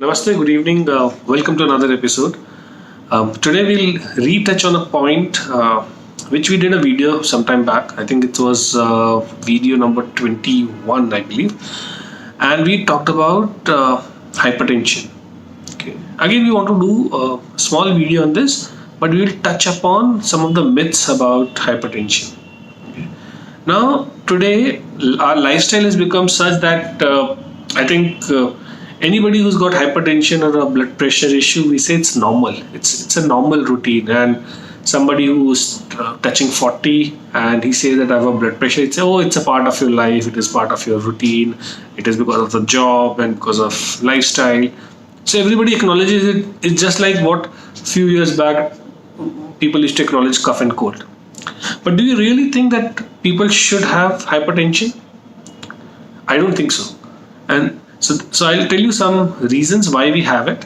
Namaste, good evening. Welcome to another episode. Today we'll retouch on a point which we did a video sometime back. I think it was video number 21, I believe. And we talked about hypertension. Okay. Again, we want to do a small video on this, but we will touch upon some of the myths about hypertension. Okay. Now, today our lifestyle has become such that I think anybody who's got hypertension or a blood pressure issue, we say it's normal. It's a normal routine. And somebody who's touching 40 and he says that I have a blood pressure, it's oh, it's a part of your life. It is part of your routine. It is because of the job and because of lifestyle. So everybody acknowledges it. It's just like what few years back people used to acknowledge cough and cold. But do you really think that people should have hypertension? I don't think so. And so I'll tell you some reasons why we have it,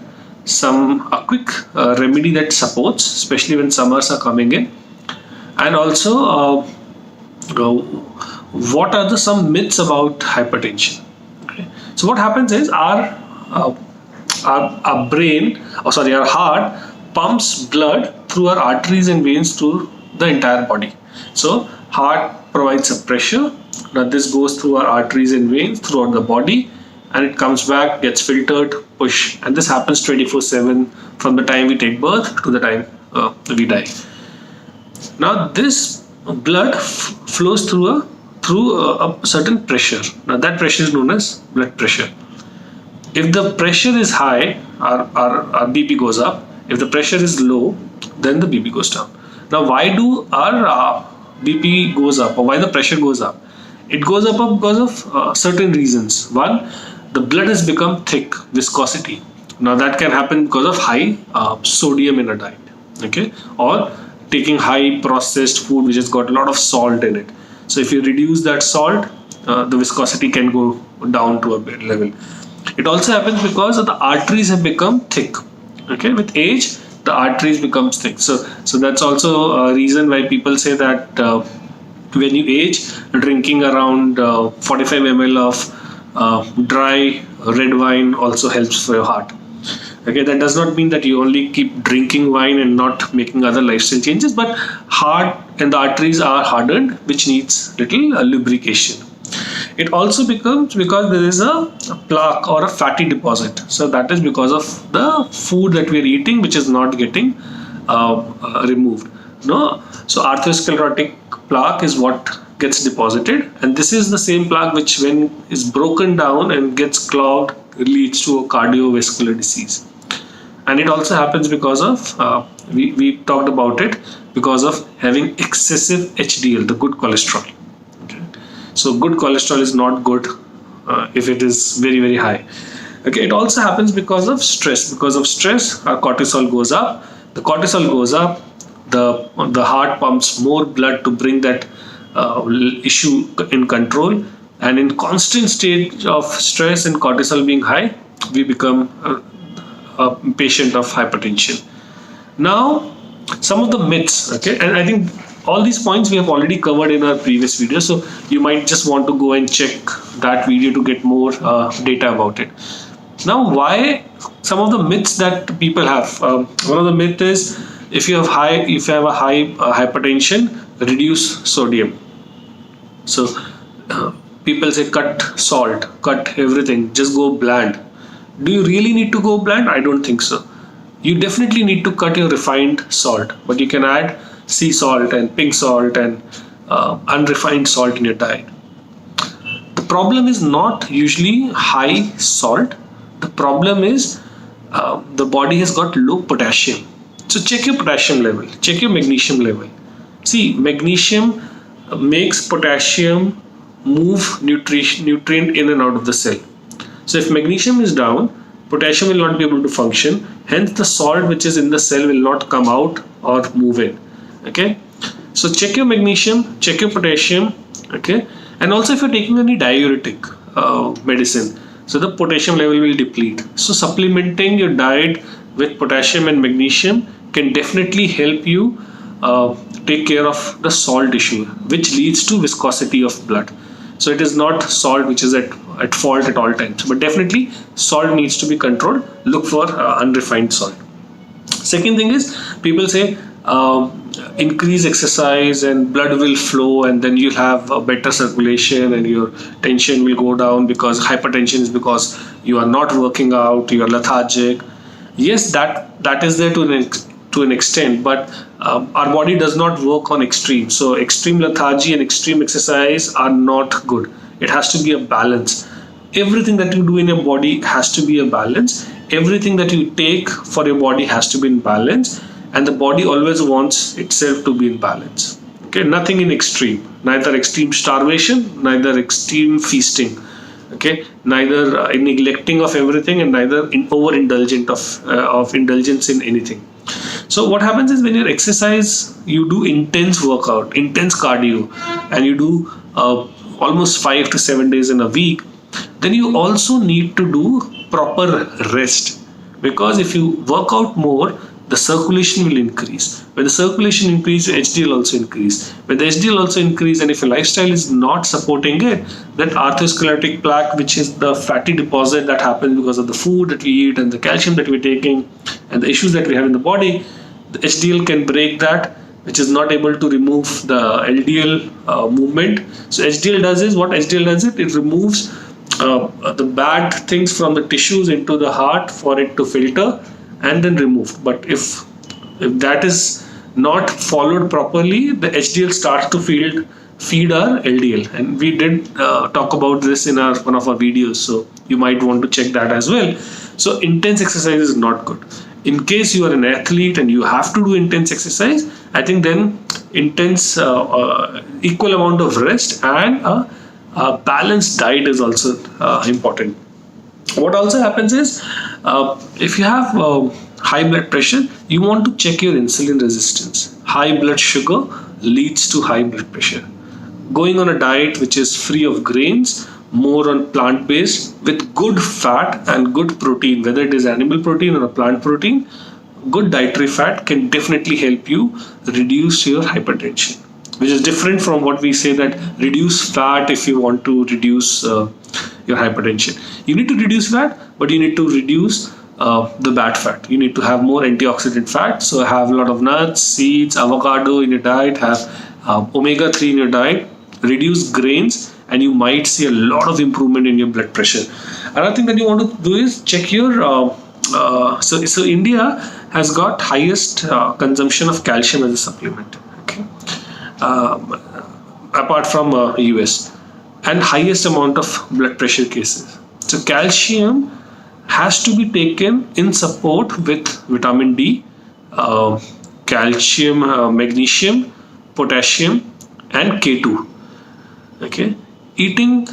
a quick remedy that supports, especially when summers are coming in, and also what are some myths about hypertension. Okay. So what happens is our heart pumps blood through our arteries and veins through the entire body. So heart provides a pressure. Now this goes through our arteries and veins throughout the body, and it comes back, gets filtered, push, and this happens 24/7 from the time we take birth to the time we die. Now this blood flows through a certain pressure. Now that pressure is known as blood pressure. If the pressure is high, our BP goes up. If the pressure is low, then the BP goes down. Now why do our BP goes up, or why the pressure goes up? It goes up because of certain reasons. One, the blood has become thick, viscosity. Now that can happen because of high sodium in a diet, okay, or taking high processed food which has got a lot of salt in it. So if you reduce that salt, the viscosity can go down to a bit level. It also happens because the arteries have become thick. Okay, with age, the arteries becomes thick. So that's also a reason why people say that when you age, drinking around 45 ml of dry red wine also helps for your heart. Okay, that does not mean that you only keep drinking wine and not making other lifestyle changes, but heart and the arteries are hardened, which needs little lubrication. It also becomes because there is a plaque or a fatty deposit. So that is because of the food that we are eating, which is not getting removed. No, so atherosclerotic plaque is what gets deposited, and this is the same plaque which, when is broken down and gets clogged, leads to a cardiovascular disease. And it also happens because of we talked about it, because of having excessive HDL, the good cholesterol. Okay. So good cholesterol is not good if it is very, very high. Okay. It also happens because of stress. Because of stress, our cortisol goes up. The cortisol goes up, the heart pumps more blood to bring that issue in control, and in constant state of stress and cortisol being high, we become a patient of hypertension. Now, some of the myths, okay, and I think all these points we have already covered in our previous video, so you might just want to go and check that video to get more data about it. Now, why some of the myths that people have? One of the myths is if you have a high hypertension, reduce sodium. So people say cut salt, cut everything, just go bland. Do you really need to go bland? I don't think so. You definitely need to cut your refined salt, but you can add sea salt and pink salt and unrefined salt in your diet. The problem is not usually high salt. The problem is the body has got low potassium. So check your potassium level, check your magnesium level. See, magnesium makes potassium move nutrient in and out of the cell. So if magnesium is down, potassium will not be able to function. Hence the salt which is in the cell will not come out or move in. Okay. So check your magnesium, check your potassium. Okay. And also if you're taking any diuretic medicine, so the potassium level will deplete. So supplementing your diet with potassium and magnesium can definitely help you take care of the salt issue, which leads to viscosity of blood. So it is not salt which is at fault at all times, but definitely salt needs to be controlled. Look for unrefined salt. Second thing is, people say increase exercise and blood will flow, and then you'll have a better circulation and your tension will go down, because hypertension is because you are not working out, you are lethargic. Yes, that is there to an extent, but our body does not work on extreme. So extreme lethargy and extreme exercise are not good. It has to be a balance. Everything that you do in your body has to be a balance. Everything that you take for your body has to be in balance, and the body always wants itself to be in balance. Okay, nothing in extreme, neither extreme starvation, neither extreme feasting. Okay, neither neglecting of everything, and neither in overindulgent of indulgence in anything. So what happens is, when you exercise, you do intense workout, intense cardio, and you do almost 5 to 7 days in a week, then you also need to do proper rest, because if you work out more, the circulation will increase. When the circulation increases, HDL also increase. When the HDL also increase, and if your lifestyle is not supporting it, that atherosclerotic plaque, which is the fatty deposit that happens because of the food that we eat and the calcium that we're taking and the issues that we have in the body, the HDL can break that, which is not able to remove the LDL movement. So HDL does is, what HDL does it removes the bad things from the tissues into the heart for it to filter and then remove. But if that is not followed properly, the HDL starts to feed our LDL, and we did talk about this in one of our videos, so you might want to check that as well. So intense exercise is not good. In case you are an athlete and you have to do intense exercise, I think then intense equal amount of rest and a balanced diet is also important. What also happens is, if you have high blood pressure, you want to check your insulin resistance. High blood sugar leads to high blood pressure. Going on a diet which is free of grains, more on plant-based with good fat and good protein, whether it is animal protein or a plant protein, good dietary fat can definitely help you reduce your hypertension, which is different from what we say that reduce fat if you want to reduce your hypertension. You need to reduce fat, but you need to reduce the bad fat. You need to have more antioxidant fat. So have a lot of nuts, seeds, avocado in your diet, have omega-3 in your diet, reduce grains, and you might see a lot of improvement in your blood pressure. Another thing that you want to do is check your so India has got highest consumption of calcium as a supplement, okay, apart from US, and highest amount of blood pressure cases. So calcium has to be taken in support with vitamin D, calcium, magnesium, potassium, and K2. Okay, eating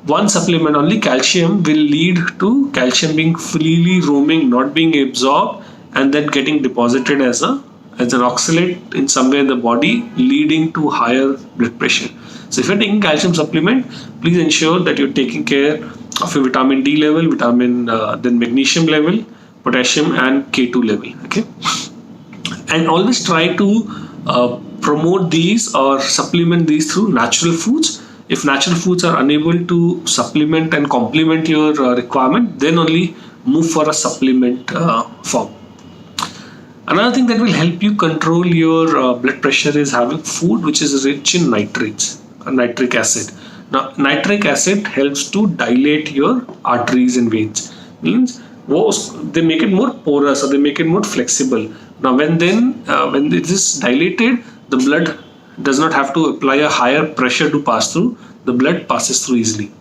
one supplement only, calcium, will lead to calcium being freely roaming, not being absorbed, and then getting deposited as an oxalate in somewhere in the body, leading to higher blood pressure. So if you're taking calcium supplement, please ensure that you're taking care of your vitamin D level, then magnesium level, potassium, and K2 level. Okay, and always try to promote these or supplement these through natural foods. If natural foods are unable to supplement and complement your requirement, then only move for a supplement form. Another thing that will help you control your blood pressure is having food which is rich in nitrates, nitric acid. Now, nitric acid helps to dilate your arteries and veins. Means they make it more porous, or they make it more flexible. Now, when it is dilated, the blood does not have to apply a higher pressure to pass through. The blood passes through easily.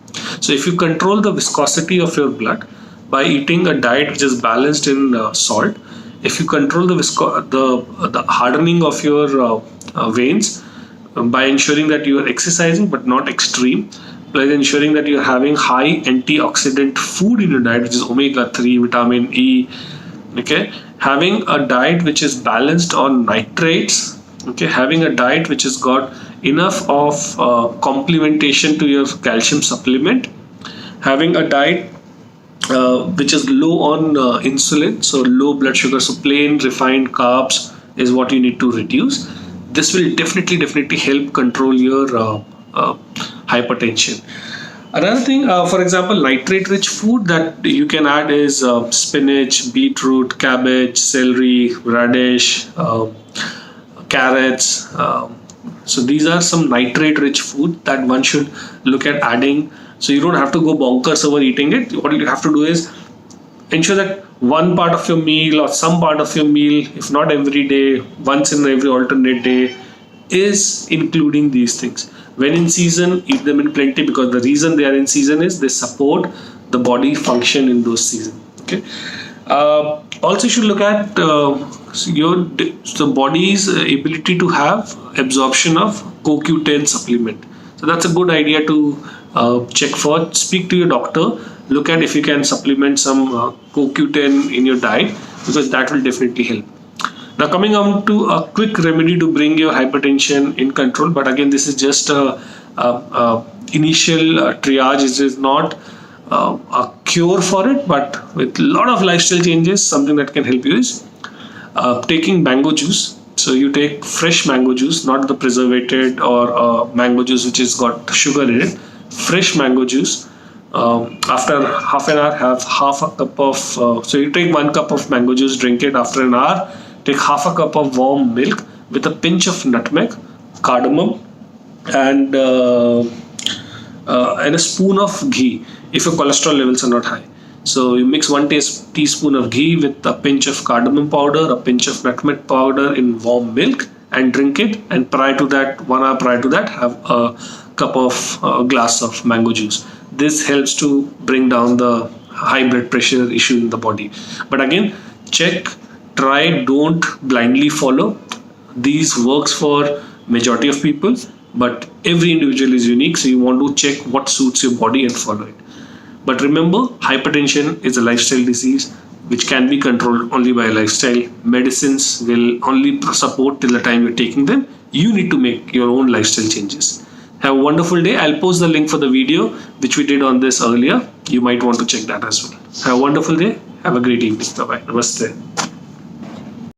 So, if you control the viscosity of your blood by eating a diet which is balanced in salt, if you control the hardening of your veins by ensuring that you are exercising but not extreme, by ensuring that you are having high antioxidant food in your diet, which is omega-3, vitamin E, okay, having a diet which is balanced on nitrates, okay, having a diet which has got enough of complementation to your calcium supplement, having a diet which is low on insulin, so low blood sugar, so plain refined carbs is what you need to reduce. This will definitely help control your hypertension. Another thing, for example, nitrate rich food that you can add is spinach, beetroot, cabbage, celery, radish, carrots. So these are some nitrate rich food that one should look at adding. So you don't have to go bonkers over eating it. What you have to do is ensure that one part of your meal or some part of your meal, if not every day, once in every alternate day, is including these things. When in season, eat them in plenty, because the reason they are in season is they support the body function in those seasons. Okay. Also, you should look at the body's ability to have absorption of CoQ10 supplement. So that's a good idea to check for. Speak to your doctor. Look at if you can supplement some CoQ10 in your diet, because that will definitely help. Now, coming on to a quick remedy to bring your hypertension in control, but again, this is just a initial triage. It is not a cure for it, but with a lot of lifestyle changes, something that can help you is taking mango juice. So you take fresh mango juice, not the preservated or mango juice which has got sugar in it. Fresh mango juice. After half an hour, have half a cup of. So you take 1 cup of mango juice, drink it. After an hour, take half a cup of warm milk with a pinch of nutmeg, cardamom, and a spoon of ghee if your cholesterol levels are not high. So you mix 1 teaspoon of ghee with a pinch of cardamom powder, a pinch of nutmeg powder in warm milk, and drink it. And prior to that, 1 hour prior to that, have a cup of glass of mango juice. This helps to bring down the high blood pressure issue in the body. But again, check, try, don't blindly follow. These works for majority of people, but every individual is unique. So you want to check what suits your body and follow it. But remember, hypertension is a lifestyle disease which can be controlled only by lifestyle. Medicines will only support till the time you're taking them. You need to make your own lifestyle changes. Have a wonderful day. I'll post the link for the video which we did on this earlier. You might want to check that as well. Have a wonderful day. Have a great evening. Bye bye. Namaste.